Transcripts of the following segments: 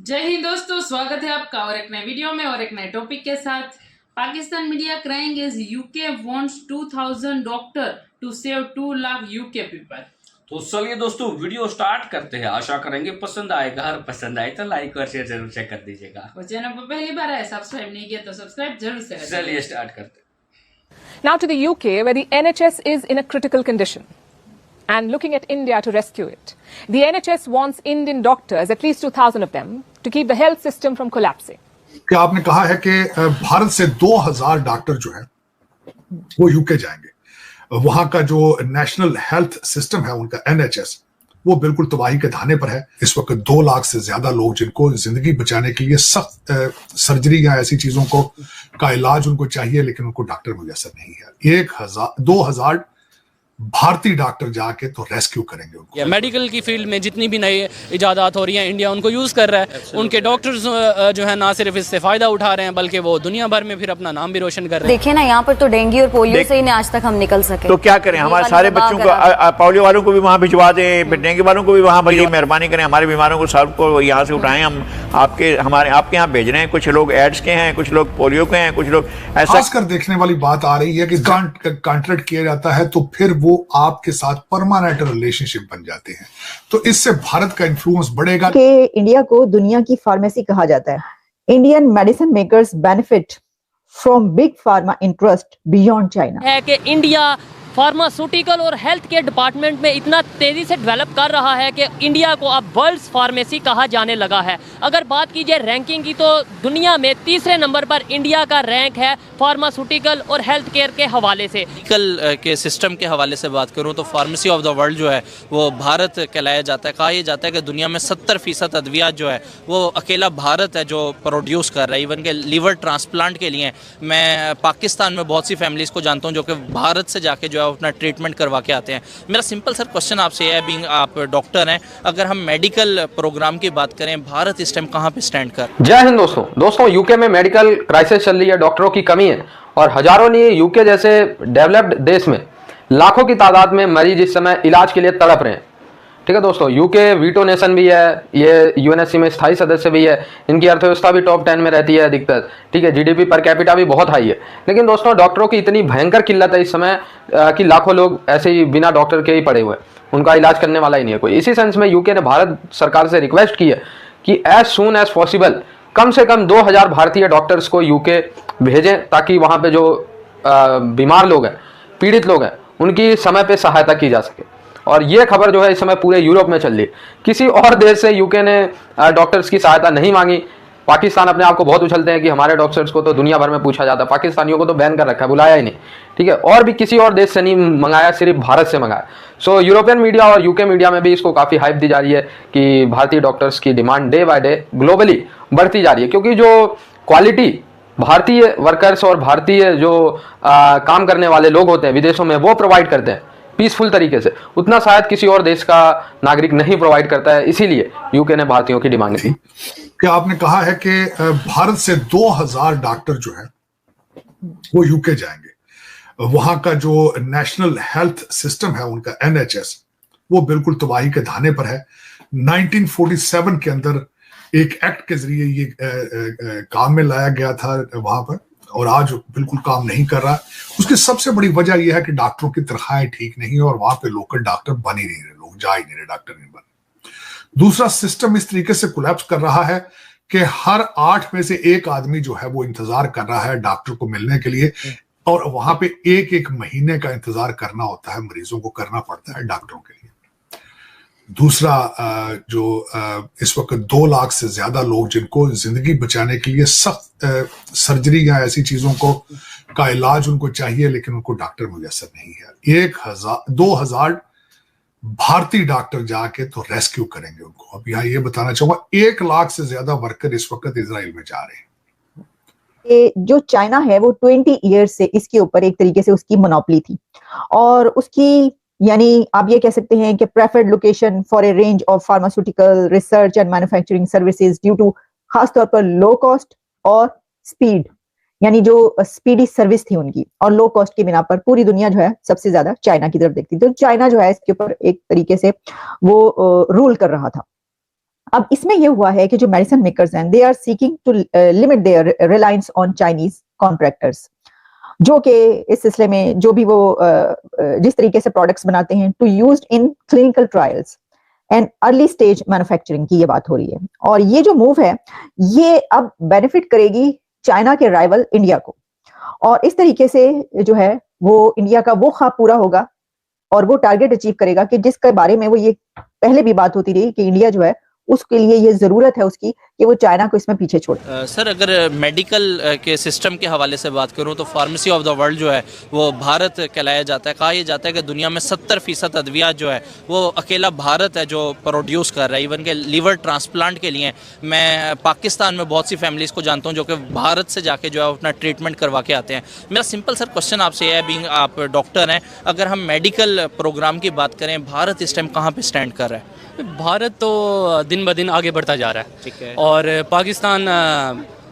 जय हिंद दोस्तों, स्वागत है आपका और एक नए वीडियो में और एक नए टॉपिक के साथ। Pakistan media crying is UK wants 2000 doctor to save 2 lakh UK people. तो चलिए दोस्तों वीडियो स्टार्ट करते हैं। आशा करेंगे पसंद आएगा और पसंद आए तो लाइक और शेयर जरूर से कर दीजिएगा। और चैनल पर पहली बार आए, सब्सक्राइब नहीं किया तो सब्सक्राइब जरूर से करें। चलिए स्टार्ट करते हैं। Now to the UK, where the NHS is in a critical condition, and looking at India to rescue it. The NHS wants Indian doctors, at least 2,000 of them, to keep the health system from collapsing. कि आपने कहा है कि भारत से 2000 doctor जो है वो UK जाएंगे। वहां का जो नेशनल हेल्थ सिस्टम है उनका NHS वो बिल्कुल तबाही के धाने पर है। इस वक्त 2 लाख से ज्यादा लोग जिनको जिंदगी बचाने के लिए सख्त सर्जरी या ऐसी चीजों का इलाज उनको चाहिए, लेकिन उनको डॉक्टर मुयसर नहीं है। 2000 भारतीय डॉक्टर जाके तो रेस्क्यू करेंगे उनको। मेडिकल की फील्ड में जितनी भी नई इजादात हो रही हैं, इंडिया उनको यूज़ कर रहा है। उनके डॉक्टर्स जो है ना सिर्फ इससे फ़ायदा उठा रहे हैं, बल्कि वो दुनिया भर में फिर अपना नाम भी रोशन कर रहे हैं। देखिए ना, यहाँ पर तो डेंगू और पोलियो से ही नहीं आज तक हम निकल सके। तो क्या करें, हमारे सारे बच्चों को, पोलियो वालों को भी वहाँ भिजवा दें, डेंगू वालों को भी वहाँ भेजिए। मेहरबानी करें, हमारे बीमारों को सबको यहाँ से उठाएं। हम आपके यहाँ भेज रहे हैं। कुछ लोग एड्स के हैं, कुछ लोग पोलियो के हैं, कुछ लोग ऐसा। खासकर देखने वाली बात आ रही है कि कॉन्ट्रैक्ट किया जाता है तो फिर वो आपके साथ परमानेंट रिलेशनशिप बन जाते हैं, तो इससे भारत का इन्फ्लुएंस बढ़ेगा। कि इंडिया को दुनिया की फार्मेसी कहा जाता है। Indian medicine makers benefit from big pharma interest beyond China. है कि इंडिया फार्मास्यूटिकल और हेल्थ केयर डिपार्टमेंट में इतना तेज़ी से डेवलप कर रहा है कि इंडिया को अब वर्ल्ड्स फार्मेसी कहा जाने लगा है। अगर बात की जाए रैंकिंग की, तो दुनिया में तीसरे नंबर पर इंडिया का रैंक है फार्मास्यूटिकल और हेल्थ केयर के हवाले से। मेडिकल के सिस्टम के हवाले से बात करूं तो फार्मेसी ऑफ द वर्ल्ड जो है वो भारत कहलाया जाता है। कहा यह जाता है कि दुनिया में 70% अद्वियात जो है वो अकेला भारत है जो प्रोड्यूस कर रहा है। इवन के लीवर ट्रांसप्लांट के लिए मैं पाकिस्तान में बहुत सी फैमिलीज़ को जानता हूँ जो कि भारत से जाके जो है अपना ट्रीटमेंट करवा के आते हैं। मेरा सिंपल सर क्वेश्चन आपसे है, बीइंग आप डॉक्टर हैं, अगर हम मेडिकल प्रोग्राम की बात करें, भारत इस टाइम कहाँ पे स्टैंड कर? जय हिंद दोस्तों, यूके में मेडिकल क्राइसिस चल रही है, डॉक्टरों की कमी है और हजारों नहीं, यूके जैसे डेवलप्ड देश में लाखों की तादाद में मरीज इस समय इलाज के लिए तड़प रहे हैं। ठीक है दोस्तों, यूके वीटो नेशन भी है, ये यूएनएससी में स्थायी सदस्य भी है, इनकी अर्थव्यवस्था भी टॉप 10 में रहती है अधिकतर। ठीक है, जीडीपी पर कैपिटा भी बहुत हाई है। लेकिन दोस्तों, डॉक्टरों की इतनी भयंकर किल्लत है इस समय कि लाखों लोग ऐसे ही बिना डॉक्टर के ही पड़े हुए हैं, उनका इलाज करने वाला ही नहीं है कोई। इसी सेंस में यूके ने भारत सरकार से रिक्वेस्ट की है कि एज सून एज पॉसिबल कम से कम 2000 भारतीय डॉक्टर्स को यूके भेजें, ताकि वहाँ पे जो बीमार लोग हैं, पीड़ित लोग हैं, उनकी समय पे सहायता की जा सके। और ये खबर जो है इस समय पूरे यूरोप में चल रही है। किसी और देश से यूके ने डॉक्टर्स की सहायता नहीं मांगी। पाकिस्तान अपने आप को बहुत उछलते हैं कि हमारे डॉक्टर्स को तो दुनिया भर में पूछा जाता है, पाकिस्तानियों को तो बैन कर रखा है, बुलाया ही नहीं। ठीक है, और भी किसी और देश से नहीं मंगाया, सिर्फ भारत से मंगाया। सो यूरोपियन मीडिया और यूके मीडिया में भी इसको काफ़ी हाइप दी जा रही है कि भारतीय डॉक्टर्स की demand day by day globally बढ़ती जा रही है, क्योंकि जो क्वालिटी भारतीय वर्कर्स और भारतीय जो काम करने वाले लोग होते हैं विदेशों में वो प्रोवाइड करते हैं पीसफुल तरीके से, उतना शायद किसी और देश का नागरिक नहीं प्रोवाइड करता है। इसीलिए यूके ने भारतीयों की डिमांड की। कि आपने कहा है कि भारत से 2000 डॉक्टर जो है वो यूके जाएंगे। वहां का जो नेशनल हेल्थ सिस्टम है उनका NHS वो बिल्कुल तबाही के धाने पर है। 1947 के अंदर एक एक्ट के जरिए ये काम में लाया गया था वहां पर, और आज बिल्कुल काम नहीं कर रहा। उसकी सबसे बड़ी वजह यह है कि डॉक्टरों की तनख्वाहें ठीक नहीं है और वहां पे लोकल डॉक्टर बन ही नहीं रहे, लोग जा ही नहीं रहे, डॉक्टर नहीं बन। दूसरा, सिस्टम इस तरीके से कोलैप्स कर रहा है कि हर 8 में से 1 आदमी जो है वो इंतजार कर रहा है डॉक्टर को मिलने के लिए, और वहां पे 1 महीने का इंतजार करना होता है, मरीजों को करना पड़ता है डॉक्टरों के लिए। दूसरा, जो इस वक्त 2 लाख से ज्यादा लोग जिनको जिंदगी बचाने के लिए सख्त सर्जरी या ऐसी चीजों का इलाज उनको चाहिए, लेकिन उनको डॉक्टर मुयसर नहीं है। 2000 भारतीय डॉक्टर जाके तो रेस्क्यू करेंगे उनको। अब यहाँ ये बताना चाहूंगा, 1 लाख से ज्यादा वर्कर इस वक्त इजराइल में जा रहे हैं। जो चाइना है वो 20 ईयर्स से इसके ऊपर एक तरीके से उसकी मोनोपोली थी, और उसकी यानी आप ये कह सकते हैं कि preferred location for a range of pharmaceutical research and manufacturing services due to खासतौर पर लो कॉस्ट और स्पीड, यानी जो स्पीडी सर्विस थी उनकी और लो कॉस्ट की बिना पर पूरी दुनिया जो है सबसे ज्यादा चाइना की तरफ देखती थी। तो चाइना जो है इसके ऊपर एक तरीके से वो रूल कर रहा था। अब इसमें यह हुआ है कि जो मेडिसिन मेकर्स हैं they are seeking to limit their reliance on Chinese contractors, जो कि इस सिलसिले में जो भी वो जिस तरीके से प्रोडक्ट्स बनाते हैं to used in clinical trials and early stage manufacturing की ये बात हो रही है। और ये जो मूव है ये अब बेनिफिट करेगी चाइना के राइवल इंडिया को, और इस तरीके से जो है वो इंडिया का वो ख्वाब पूरा होगा और वो टारगेट अचीव करेगा कि जिसके बारे में वो ये पहले भी बात होती रही कि इंडिया जो है उसके लिए ये जरूरत है उसकी कि वो चाइना को इसमें पीछे छोड़े। सर अगर मेडिकल के सिस्टम के हवाले से बात करूं तो फार्मेसी ऑफ द वर्ल्ड जो है वो भारत कहलाया जाता है। कहा यह जाता है कि दुनिया में 70% अद्वियात जो है वो अकेला भारत है जो प्रोड्यूस कर रहा है। इवन के लीवर ट्रांसप्लांट के लिए मैं पाकिस्तान में बहुत सी फैमिलीज़ को जानता हूँ जो कि भारत से जाके जो है अपना ट्रीटमेंट करवा के आते हैं। मेरा सिंपल सर क्वेश्चन आपसे है, बीइंग आप डॉक्टर हैं, अगर हम मेडिकल प्रोग्राम की बात करें भारत इस टाइम कहाँ पर स्टैंड कर रहा है? भारत तो दिन ब दिन आगे बढ़ता जा रहा है, ठीक है, और पाकिस्तान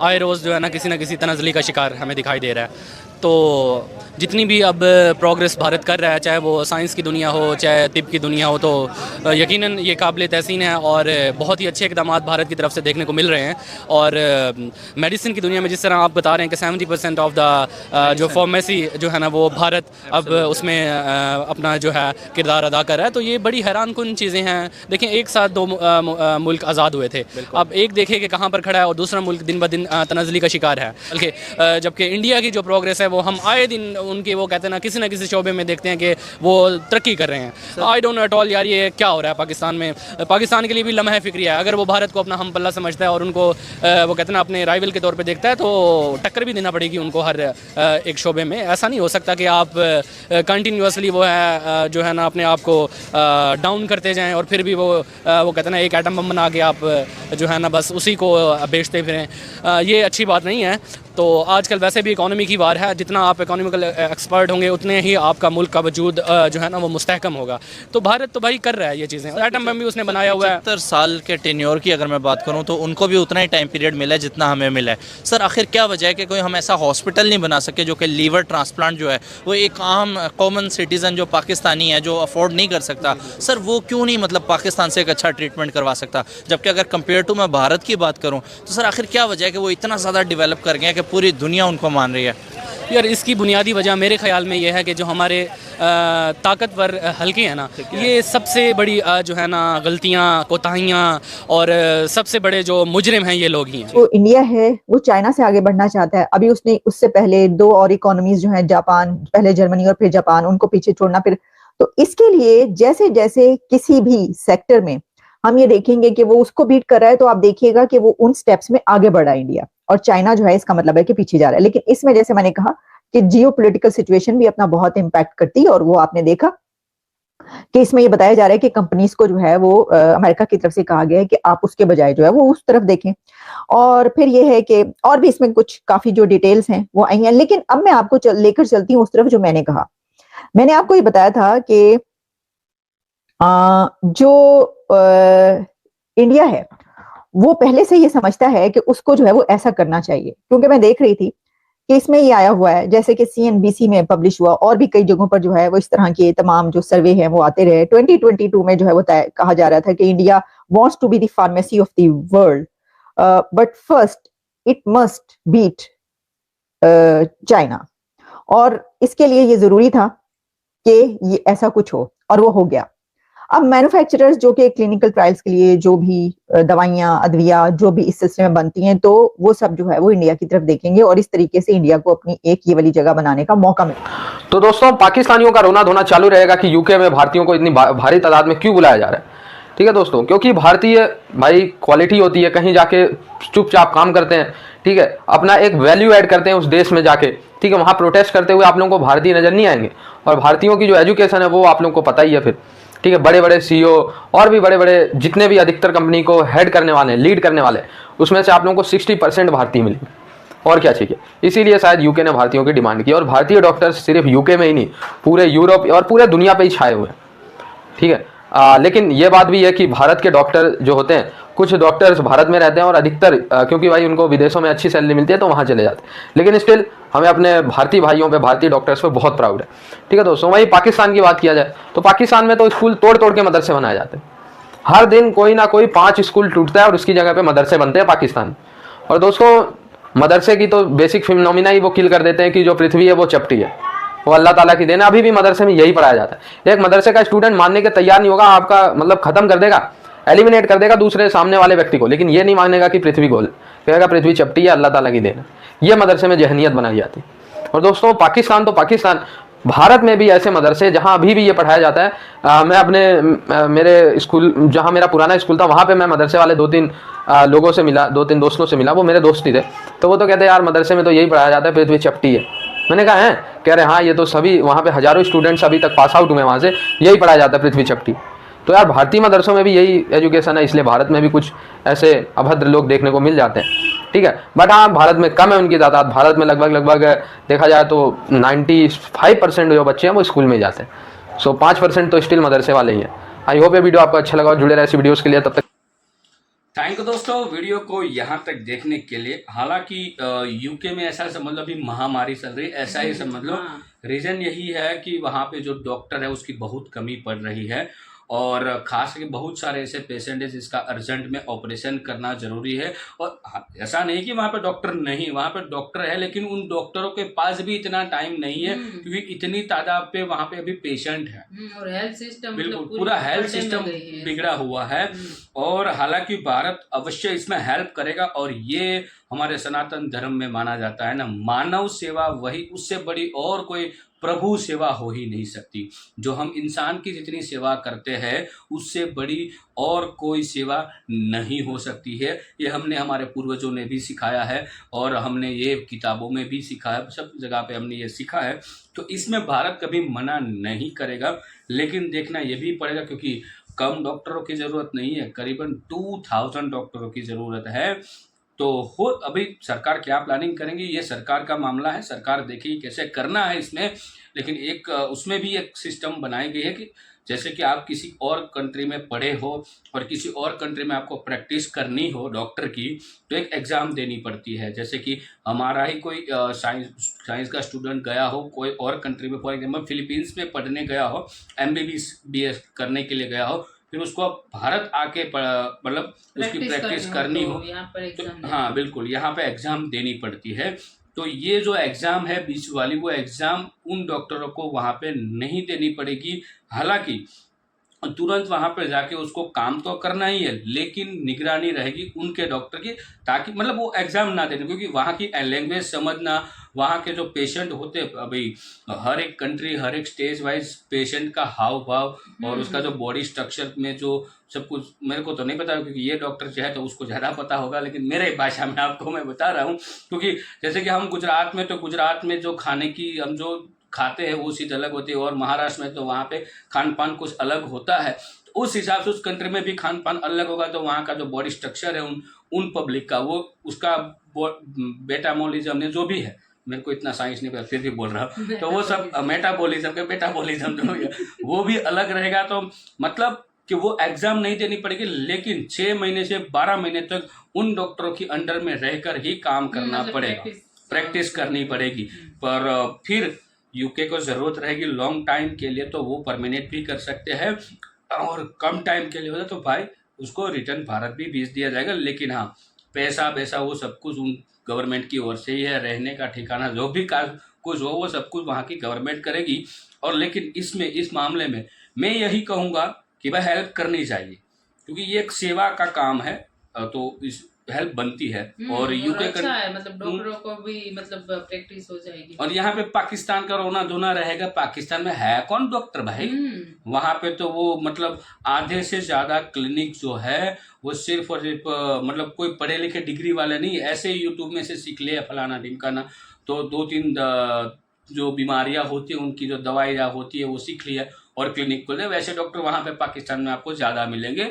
आए रोज़ जो है ना किसी तनाज़ली का शिकार हमें दिखाई दे रहा है। तो जितनी भी अब प्रोग्रेस भारत कर रहा है, चाहे वो साइंस की दुनिया हो चाहे तिब की दुनिया हो, तो यकीनन ये काबिल तहसीन है और बहुत ही अच्छे इक़दाम भारत की तरफ से देखने को मिल रहे हैं। और मेडिसिन की दुनिया में जिस तरह आप बता रहे हैं कि 70% ऑफ द जो फार्मेसी जो है ना वो भारत अब उसमें अपना जो है किरदार अदा कर रहा है। तो ये बड़ी हैरान कुन चीज़ें हैं। देखें, एक साथ दो मुल्क आज़ाद हुए थे, अब एक देखें कि कहाँ पर खड़ा है और दूसरा मुल्क दिन ब दिन तनाज़ली का शिकार है। बल्कि जबकि इंडिया की जो प्रोग्रेस है वो हम आए दिन उनके वो कहते हैं ना किसी शोबे में देखते हैं कि वो तरक्की कर रहे हैं। I don't know at all यार ये क्या हो रहा है पाकिस्तान में। पाकिस्तान के लिए भी लम्हा फिक्री है। अगर वो भारत को अपना हम पल्ला समझता है और उनको वो कहते हैं ना अपने राइवल के तौर पे देखता है तो टक्कर भी देना पड़ेगी उनको हर एक शोबे में। ऐसा नहीं हो सकता कि आप कंटिन्यूसली वो है जो है ना अपने आप को डाउन करते जाएँ और फिर भी वो कहते हैं ना एक एटम बम बना के आप जो है ना बस उसी को बेचते फिरें। ये अच्छी बात नहीं है। तो आजकल वैसे भी इकोनॉमी की वार है, जितना आप इकोनॉमिकल एक्सपर्ट होंगे उतने ही आपका मुल्क का वजूद जो है ना वो मुस्तहकम होगा। तो भारत तो भाई कर रहा है ये चीज़ें। एटम बम भी उसने बनाया हुआ है। 70 साल के टेन्योर की अगर मैं बात करूं तो उनको भी उतना ही टाइम पीरियड मिला है जितना हमें मिला है। सर आखिर क्या वजह है कि कोई हम ऐसा हॉस्पिटल नहीं बना सके जो कि लीवर ट्रांसप्लांट जो है वो एक आम कॉमन सिटीज़न जो पाकिस्तानी है जो अफोर्ड नहीं कर सकता, सर वो क्यों नहीं मतलब पाकिस्तान से एक अच्छा ट्रीटमेंट करवा सकता? जबकि अगर कंपेयर टू मैं भारत की बात करूँ तो सर आखिर क्या वजह है कि वो इतना ज़्यादा डेवलप कर गए कि पूरी दुनिया उनको मान रही है? यार इसकी बुनियादी वजह मेरे ख्याल में ये है कि जो हमारे ताकतवर हल्के हैं ना, ये सबसे बड़ी जो है ना गलतियाँ कोताहियाँ और सबसे बड़े जो मुजरिम हैं ये लोग ही हैं। जो इंडिया है वो चाइना से आगे बढ़ना चाहता है। अभी उसने उससे पहले दो और इकोनॉमीज जो हैं जापान, पहले जर्मनी और फिर जापान, उनको पीछे छोड़ना। फिर तो इसके लिए जैसे जैसे किसी भी सेक्टर में हम ये देखेंगे कि वो उसको बीट कर रहा है तो आप देखिएगा कि वो उन स्टेप्स में आगे बढ़ा है इंडिया, और चाइना जो है इसका मतलब है कि पीछे जा रहा है। लेकिन इसमें जैसे मैंने कहा कि जियोपॉलिटिकल सिचुएशन भी अपना बहुत इम्पैक्ट करती है, और वो आपने देखा कि इसमें ये बताया जा रहा है कि कंपनीज को जो है वो अमेरिका की तरफ से कहा गया है कि आप उसके बजाय जो है वो उस तरफ देखें। और फिर ये है कि और भी इसमें कुछ काफी जो डिटेल्स हैं वो आई हैं। लेकिन अब मैं आपको लेकर चलती हूँ उस तरफ जो मैंने कहा। मैंने आपको ये बताया था कि जो इंडिया है वो पहले से ये समझता है कि उसको जो है वो ऐसा करना चाहिए, क्योंकि मैं देख रही थी कि इसमें ये आया हुआ है जैसे कि CNBC में पब्लिश हुआ और भी कई जगहों पर जो है वो इस तरह के तमाम जो सर्वे हैं वो आते रहे। 2022 में जो है वो कहा जा रहा था कि India wants to be the pharmacy of the world but first it must beat China, और इसके लिए ये जरूरी था कि ये ऐसा कुछ हो, और वो हो गया। अब मैन्युफैक्चरर्स जो कि क्लिनिकल ट्रायल्स के लिए जो भी दवाइयां अद्विया जो भी इस सिलसिले में बनती हैं, तो वो सब जो है वो इंडिया की तरफ देखेंगे और इस तरीके से इंडिया को अपनी एक ये वाली जगह बनाने का मौका मिले। तो दोस्तों पाकिस्तानियों का रोना धोना चालू रहेगा कि यूके में भारतीयों को इतनी भारी तादाद में क्यों बुलाया जा रहा है। ठीक है दोस्तों, क्योंकि भारतीय भाई क्वालिटी होती है, कहीं जाके चुपचाप काम करते हैं, ठीक है, अपना एक वैल्यू ऐड करते हैं उस देश में जाके, ठीक है, वहाँ प्रोटेस्ट करते हुए आप लोगों को भारतीय नजर नहीं आएंगे। और भारतीयों की जो एजुकेशन है वो आप लोगों को पता ही है फिर, ठीक है, बड़े बड़े CEO और भी बड़े बड़े जितने भी अधिकतर कंपनी को हेड करने वाले लीड करने वाले, उसमें से आप लोगों को 60% भारतीय मिले। और क्या चाहिए? इसीलिए शायद यूके ने भारतीयों की डिमांड की। और भारतीय डॉक्टर्स सिर्फ यूके में ही नहीं, पूरे यूरोप और पूरे दुनिया पे ही छाए हुए हैं, ठीक है। लेकिन ये बात भी है कि भारत के डॉक्टर जो होते हैं, कुछ डॉक्टर्स भारत में रहते हैं और अधिकतर क्योंकि भाई उनको विदेशों में अच्छी सैलरी मिलती है तो वहाँ चले जाते हैं, लेकिन स्टिल हमें अपने भारतीय भाइयों पे, भारतीय डॉक्टर्स पे बहुत प्राउड है, ठीक है दोस्तों। वही पाकिस्तान की बात किया जाए तो पाकिस्तान में तो स्कूल तोड़ तोड़ के मदरसे बनाए जाते हैं, हर दिन कोई ना कोई 5 स्कूल टूटता है और उसकी जगह पे मदरसे बनते हैं पाकिस्तान। और दोस्तों मदरसे की तो बेसिक फिनोमिना ही वो किल कर देते हैं कि जो पृथ्वी है वो चपटी है, वो अल्लाह ताला की देन है। अभी भी मदरसे में यही पढ़ाया जाता है। एक मदरसे का स्टूडेंट मानने के तैयार नहीं होगा, आपका मतलब खत्म कर देगा, एलिमिनेट कर देगा दूसरे सामने वाले व्यक्ति को, लेकिन ये नहीं मानेगा कि पृथ्वी गोल, कहेगा पृथ्वी चपटी है, अल्लाह ताला की देन है। ये मदरसे में जहनियत बनाई जाती है। और दोस्तों पाकिस्तान तो पाकिस्तान, भारत में भी ऐसे मदरसे जहां अभी भी ये पढ़ाया जाता है। मैं अपने मेरे स्कूल, जहां मेरा पुराना स्कूल था, वहां पे मैं मदरसे वाले 2-3 लोगों से मिला, 2-3 दोस्तों से मिला, वो मेरे दोस्त ही थे। तो वो तो कहते हैं यार मदरसे में तो यही पढ़ाया जाता है, पृथ्वी चपटी है। मैंने कहा है, कह रहे हाँ ये तो सभी वहाँ पे हजारों स्टूडेंट्स अभी तक पास आउट हुए वहाँ से, यही पढ़ाया जाता है पृथ्वी चपटी। तो यार भारतीय मदरसों में भी यही एजुकेशन है, इसलिए भारत में भी कुछ ऐसे अभद्र लोग देखने को मिल जाते हैं, ठीक है। बट हाँ भारत में कम है उनकी तादाद। भारत में लगभग देखा जाए तो 95% जो बच्चे हैं वो स्कूल में जाते हैं। सो 5% तो स्टिल मदरसे वाले ही हैं। आई होप ये वीडियो आपको अच्छा लगा और जुड़े रहे ऐसी वीडियोज़ के लिए। तब तक थैंक यू दोस्तों वीडियो को यहाँ तक देखने के लिए। हालांकि यूके में ऐसा समझ लो अभी महामारी चल रही है, ऐसा ही समझ लो। रीजन यही है कि वहाँ पे जो डॉक्टर है उसकी बहुत कमी पड़ रही है, और खास करके बहुत सारे ऐसे पेशेंट है जिसका अर्जेंट में ऑपरेशन करना जरूरी है। और ऐसा नहीं कि वहाँ पे डॉक्टर नहीं, वहाँ पे डॉक्टर है, लेकिन उन डॉक्टरों के पास भी इतना टाइम नहीं है क्योंकि इतनी तादाद पे वहाँ पे अभी पेशेंट है। और हेल्थ सिस्टम बिल्कुल पूरा हेल्थ सिस्टम बिगड़ा हुआ है। और हालांकि भारत अवश्य इसमें हेल्प करेगा, और ये हमारे सनातन धर्म में माना जाता है ना, मानव सेवा वही, उससे बड़ी और कोई प्रभु सेवा हो ही नहीं सकती। जो हम इंसान की जितनी सेवा करते हैं उससे बड़ी और कोई सेवा नहीं हो सकती है। ये हमने हमारे पूर्वजों ने भी सिखाया है, और हमने ये किताबों में भी सीखा है, सब जगह पे हमने ये सीखा है। तो इसमें भारत कभी मना नहीं करेगा, लेकिन देखना ये भी पड़ेगा क्योंकि कम डॉक्टरों की ज़रूरत नहीं है, करीबन 2000 डॉक्टरों की ज़रूरत है। तो हो अभी सरकार क्या प्लानिंग करेंगी ये सरकार का मामला है, सरकार देखेगी कैसे करना है इसमें। लेकिन एक उसमें भी एक सिस्टम बनाई गई है कि जैसे कि आप किसी और कंट्री में पढ़े हो और किसी और कंट्री में आपको प्रैक्टिस करनी हो डॉक्टर की, तो एक एग्ज़ाम देनी पड़ती है। जैसे कि हमारा ही कोई साइंस का स्टूडेंट गया हो कोई और कंट्री में, फॉर एग्जाम्पल फिलीपींस में पढ़ने गया हो, MBBS करने के लिए गया हो, फिर उसको भारत आके मतलब उसकी प्रैक्टिस करनी हो तो हाँ बिल्कुल यहाँ पे एग्ज़ाम देनी पड़ती है। तो ये जो एग्ज़ाम है बीच वाली, वो एग्ज़ाम उन डॉक्टरों को वहाँ पे नहीं देनी पड़ेगी। हालांकि तुरंत वहाँ पे जाके उसको काम तो करना ही है, लेकिन निगरानी रहेगी उनके डॉक्टर की, ताकि मतलब वो एग्ज़ाम ना देने, क्योंकि वहाँ की लैंग्वेज समझना, वहाँ के जो पेशेंट होते अभी हर एक कंट्री हर एक स्टेज वाइज पेशेंट का हाव भाव और उसका जो बॉडी स्ट्रक्चर में जो सब कुछ, मेरे को तो नहीं पता क्योंकि ये डॉक्टर जो है तो उसको ज़्यादा पता होगा, लेकिन मेरे भाषा में आपको मैं बता रहा हूँ। क्योंकि जैसे कि हम गुजरात में, तो गुजरात में जो खाने की हम जो खाते हैं वो चीज़ अलग होती है, और महाराष्ट्र में तो वहाँ पे खान पान कुछ अलग होता है। तो उस हिसाब से उस कंट्री में भी खान पान अलग होगा, तो वहाँ का जो बॉडी स्ट्रक्चर है उन पब्लिक का, वो उसका बेटामोलिज्म ने जो भी है, मेरे को इतना साइंस नहीं पता फिर भी बोल रहा हूँ, तो वो सब मेटाबॉलिज्म का बेटाबॉलिज्म जो है वो भी अलग रहेगा। तो मतलब कि वो एग्ज़ाम नहीं देनी पड़ेगी, लेकिन 6 महीने से 12 महीने तक उन डॉक्टरों की अंडर में रहकर ही काम करना पड़ेगा, प्रैक्टिस करनी पड़ेगी। पर फिर यूके को ज़रूरत रहेगी लॉन्ग टाइम के लिए, तो वो परमानेंट भी कर सकते हैं, और कम टाइम के लिए होता तो भाई उसको रिटर्न भारत भी भेज दिया जाएगा। लेकिन हाँ पैसा वैसा वो सब कुछ उन गवर्नमेंट की ओर से ही है, रहने का ठिकाना जो भी कुछ हो वो सब कुछ वहाँ की गवर्नमेंट करेगी। और लेकिन इसमें इस मामले में मैं यही कहूँगा कि भाई हेल्प करनी चाहिए, क्योंकि ये एक सेवा का काम है, तो इस हेल्प बनती है। और यूके अच्छा है, मतलब डॉक्टरों को भी मतलब प्रैक्टिस हो जाएगी। और यहाँ पे पाकिस्तान का रोना धोना रहेगा, पाकिस्तान में है कौन डॉक्टर भाई, वहाँ पे तो वो मतलब आधे से ज़्यादा क्लिनिक जो है वो सिर्फ और सिर्फ मतलब कोई पढ़े लिखे डिग्री वाले नहीं, ऐसे ही यूट्यूब में से सीख लिया फलाना ढिमकाना, तो 2-3 जो बीमारियाँ होती हैं उनकी जो दवाइयाँ होती है वो सीख लिया और क्लिनिक खोले। वैसे डॉक्टर वहाँ पे पाकिस्तान में आपको ज़्यादा मिलेंगे,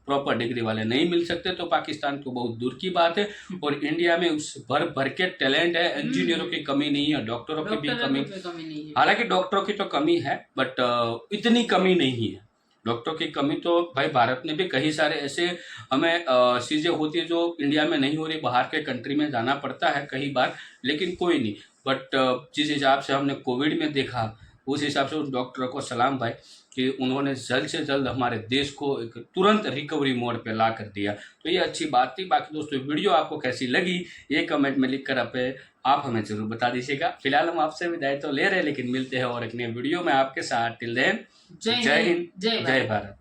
प्रॉपर डिग्री वाले नहीं मिल सकते, तो पाकिस्तान को बहुत दूर की बात है। और इंडिया में उस भर के टैलेंट है, इंजीनियरों की कमी नहीं है, डॉक्टरों की भी कमी नहीं है। हालांकि डॉक्टरों की तो कमी है, बट इतनी कमी नहीं है डॉक्टरों की कमी। तो भाई भारत में भी कई सारे ऐसे हमें चीज़ें होती है जो इंडिया में नहीं हो रही, बाहर के कंट्री में जाना पड़ता है कई बार, लेकिन कोई नहीं। बट जिस हिसाब से हमने कोविड में देखा उस हिसाब से उस डॉक्टर को सलाम भाई कि उन्होंने जल्द से जल्द हमारे देश को एक तुरंत रिकवरी मोड पे ला कर दिया। तो ये अच्छी बात थी। बाकी दोस्तों वीडियो आपको कैसी लगी ये कमेंट में लिख कर आप हमें जरूर बता दीजिएगा। फिलहाल हम आपसे विदाई तो ले रहे हैं, लेकिन मिलते हैं और एक नए वीडियो में आपके साथ। टिल देन जय हिंद, जय भारत।